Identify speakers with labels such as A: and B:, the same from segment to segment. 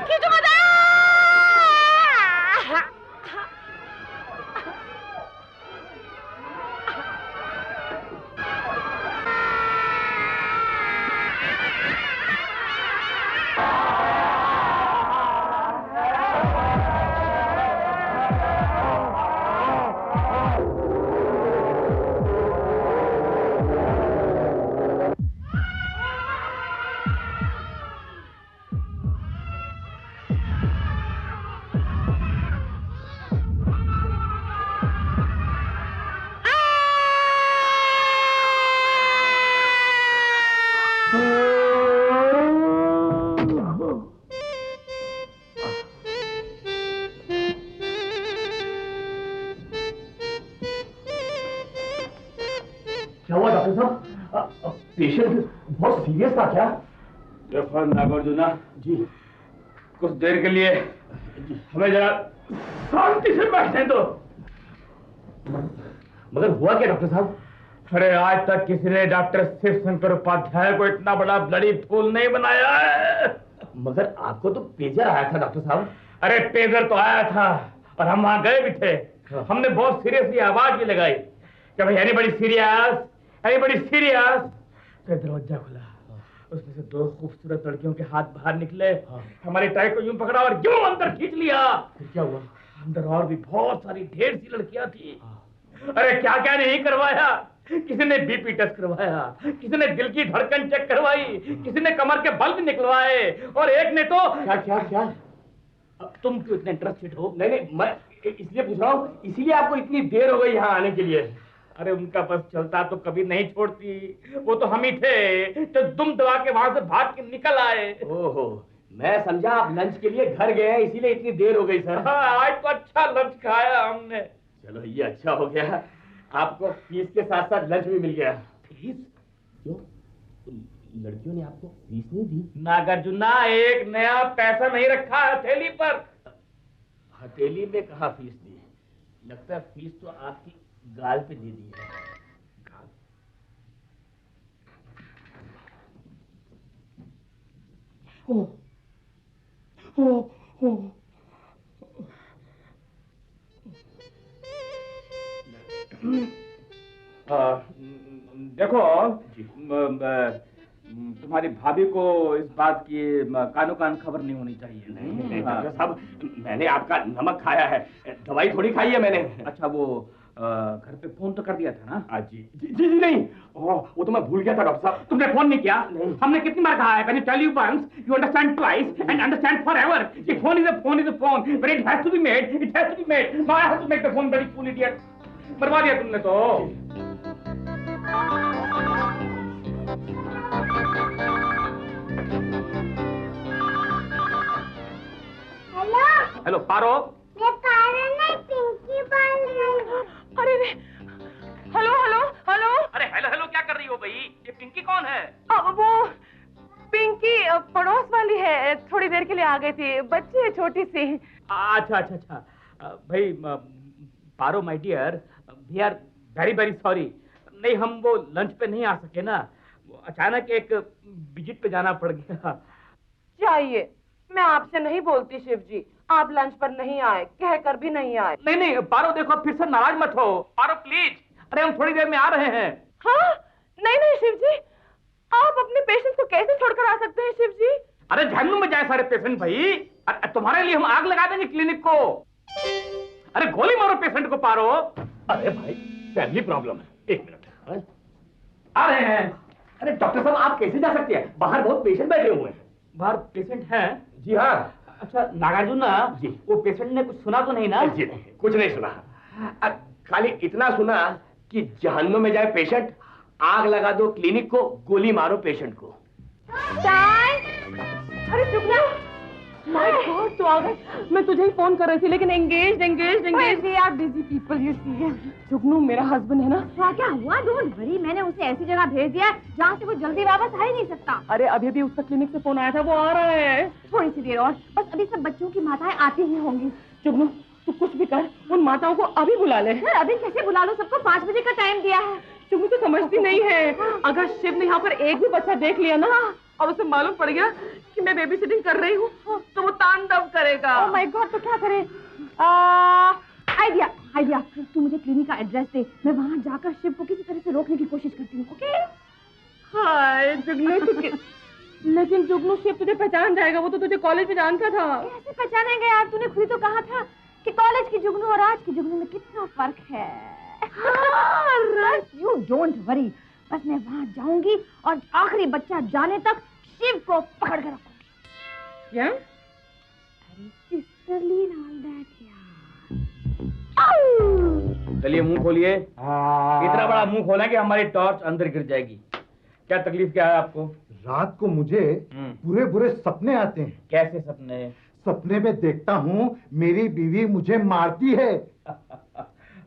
A: खींचो मत।
B: क्या हुआ डॉक्टर साहब? पेशेंट बहुत सीरियस था क्या?
C: देखो नागार्जुना
B: जी,
C: कुछ देर के लिए हमें जरा शांति से बैठने दो।
B: मगर हुआ क्या डॉक्टर साहब?
C: अरे आज तक किसी ने डॉक्टर शिव शंकर उपाध्याय को इतना बड़ा ब्लडी फूल नहीं बनाया है।
B: मगर आपको तो पेजर आया था डॉक्टर साहब।
C: अरे पेजर तो आया था और हम वहां गए भी थे। हमने बहुत सीरियसली आवाज भी लगाई कि भाई एनीबॉडी सीरियस, एनीबॉडी सीरियस। तो दरवाजा खुला, उसमें से दो खूबसूरत लड़कियों के हाथ बाहर निकले। हमारी टाई को यूं पकड़ा और यूं अंदर खींच लिया।
B: फिर क्या हुआ?
C: अंदर और भी बहुत सारी ढेर सी लड़कियां थी। अरे क्या क्या नहीं करवाया। किसी ने बीपी टेस्ट करवाया, किसी ने दिल की धड़कन चेक करवाई, किसी ने कमर के बल भी निकलवाए और एक ने तो
B: क्या क्या क्या?
C: तुम क्यों इतने इंटरेस्टेड हो?
B: नहीं नहीं, मैं इसलिए पूछ रहा हूँ, इसीलिए आपको इतनी देर हो गई यहाँ आने के लिए।
C: अरे उनका बस चलता तो कभी नहीं छोड़ती। वो तो हम ही थे जो दुम दबा के वहां से भाग के निकल आए।
B: ओहो, मैं समझा आप लंच के लिए घर गए हैं इसीलिए इतनी देर हो गई सर।
C: हाँ, आज तो अच्छा लंच खाया हमने।
B: चलो ये अच्छा हो गया, आपको फीस के साथ साथ लंच भी मिल गया।
C: फीस?
B: क्यों? लड़कियों ने आपको फीस नहीं दी?
C: नागार्जुना, एक नया पैसा नहीं रखा हथेली पर।
B: हथेली में कहाँ फीस दी? लगता है फीस तो आपकी गाल पे दे दी है। गाल? ओ, ओ, ओ।
C: देखो तुम्हारी भाभी को इस बात की कानो कान खबर नहीं होनी चाहिए।
B: नहीं डॉक्टर साहब, मैंने आपका नमक खाया है, दवाई थोड़ी खाई है मैंने।
C: अच्छा, वो घर पे फोन तो कर दिया था ना?
B: जी जी जी जी नहीं, वो तो मैं भूल गया था डॉक्टर साहब।
C: तुमने फोन नहीं किया?
B: नहीं।
C: हमने कितनी बार कहा है, when you tell you once, you understand twice and understand forever. The phone is a phone is a phone. When it has to be made, it has to be made. Now I have to make the phone, very fool idiot. बर्बाद दिया तुमने तो।
A: Hello
C: hello पारो।
A: मैं पारो नहीं, पिंकी बोल रही हूँ।
D: अरे रे, हेलो हेलो हेलो।
C: अरे हेलो हेलो क्या कर रही हो भाई? ये पिंकी कौन है?
D: वो पिंकी पड़ोस वाली है, थोड़ी देर के लिए आ गई थी, बच्ची है छोटी सी।
C: अच्छा अच्छा अच्छा, भाई Paro my dear, we are very very sorry. नहीं, हम वो लंच पे नहीं आ सके ना, अचानक एक विजिट पे जाना पड़ गया।
D: चाहिए, मैं आपसे नहीं बोलती शिव जी, आप लंच पर नहीं आए, कहकर भी नहीं आए।
C: नहीं नहीं पारो, देखो फिर से नाराज मत हो। पारो प्लीज, अरे हम थोड़ी देर में आ रहे हैं।
D: हाँ, नहीं नहीं शिव जी, आप अपने पेशेंट को कैसे छोड़कर आ सकते हैं शिव जी?
C: अरे जहन्नुम में जाए सारे पेशेंट भाई। तुम्हारे लिए हम आग लगा देंगे क्लिनिक को। अरे गोली मारो पेशेंट को पारो।
B: अरे भाई, फैमिली प्रॉब्लम है, एक मिनट।
C: आ रहे हैं।
B: अरे डॉक्टर साहब, आप कैसे जा सकते हैं? बाहर बहुत पेशेंट बैठे हुए हैं।
C: बाहर पेशेंट हैं?
B: जी हाँ।
C: अच्छा नागार्जुना जी, वो पेशेंट ने कुछ सुना तो नहीं ना?
B: जी नहीं, कुछ नहीं सुना। खाली इतना सुना कि जहन्नुम में जाए पेशेंट, आग लगा दो क्लिनिक को, गोली मारो पेशेंट को।
D: अरे चुप ना। माय गॉड, तू आ गई। मैं तुझे ही फोन कर रही थी, लेकिन एंगेज्ड यार, बिजी पीपल यू सी। जुगनू मेरा हस्बैंड है ना।
A: क्या हुआ? डोंट वरी, मैंने उसे ऐसी जगह भेज दिया जहाँ से वो जल्दी वापस आ ही नहीं सकता।
D: अरे अभी अभी उसका क्लिनिक से फोन आया था, वो आ रहा है।
A: थोड़ी सी देर और, बस अभी सब बच्चों की माताएं आती ही होंगी।
D: जुगनू तू कुछ भी कर, उन माताओं को अभी बुला ले।
A: अभी कैसे बुला लो? सबको 5 बजे का टाइम दिया है।
D: जुगनू तो समझती नहीं है, अगर शिव ने यहाँ पर एक भी बच्चा देख लिया ना और उसे मालूम पड़ गया कि मैं बेबी सिटिंग कर रही हूँ तो वो तांडव करेगा।
A: ओह माय गॉड, तो क्या करे? आइडिया आइडिया, तू मुझे क्लिनिक का एड्रेस दे, मैं वहाँ जाकर शिव को किसी तरह से रोकने की कोशिश करती हूँ। ओके?
D: हाय जुगनू, लेकिन जुगनू शिव तुझे पहचान जाएगा, वो तो तुझे कॉलेज में जानता था।
A: कैसे पहचानेंगे यार? तूने खुद ही तो कहा था कि कॉलेज की जुगनू और आज की जुगनू में कितना फर्क है। यू डोंट वरी, बस मैं वहाँ जाऊंगी और आखिरी बच्चा जाने तक शिव को पकड़ कर रखूंगी।
D: क्या?
A: अरे सिस्टरली एंड ऑल दैट यार।
C: चलिए मुंह खोलिए। इतना बड़ा मुंह खोला कि हमारी टॉर्च अंदर गिर जाएगी। क्या तकलीफ क्या है आपको?
E: रात को मुझे बुरे बुरे सपने आते हैं।
C: कैसे सपने?
E: सपने में देखता हूँ मेरी बीवी मुझे मारती है।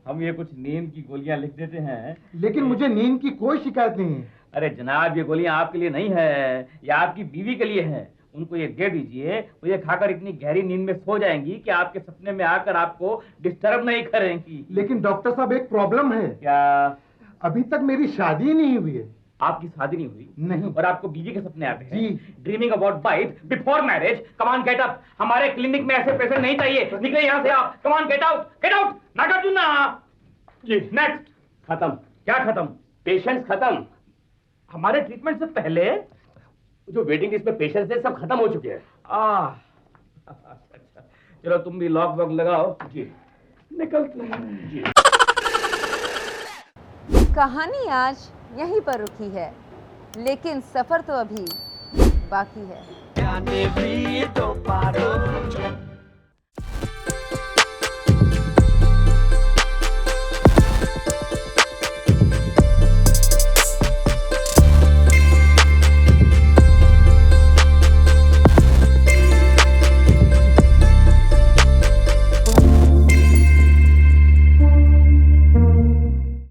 C: हम ये कुछ नींद की गोलियां लिख देते हैं,
E: लेकिन मुझे नींद की कोई शिकायत नहीं है।
C: अरे जनाब, ये गोलियां आपके लिए नहीं है, ये आपकी बीवी के लिए है। उनको ये दे दीजिए, वो ये खाकर इतनी गहरी नींद में सो जाएंगी कि आपके सपने में आकर आपको डिस्टर्ब नहीं करेंगी।
E: लेकिन डॉक्टर साहब, एक प्रॉब्लम है।
C: क्या?
E: अभी तक मेरी शादी नहीं हुई है।
C: आपकी शादी नहीं हुई?
E: नहीं।
C: और आपको बीवी के सपने आते हैं?
E: जी।
C: Dreaming about wife before marriage. Come on get up. हमारे क्लिनिक में ऐसे पेशेंट नहीं चाहिए। निकले यहाँ से आप। Come on get out, get out. Nagarjuna ji. Next.
B: खत्म।
C: क्या खत्म?
B: पेशेंट्स खत्म।
C: हमारे ट्रीटमेंट से पहले
B: जो वेटिंग लिस्ट में पेशेंट्स थे सब खत्म हो चुके हैं।
C: अच्छा, चलो तुम भी लॉक वॉक लगाओ
B: जी।
C: निकलते हैं
B: जी।
F: कहानी आज यहीं पर रुकी है, लेकिन सफर तो अभी बाकी है।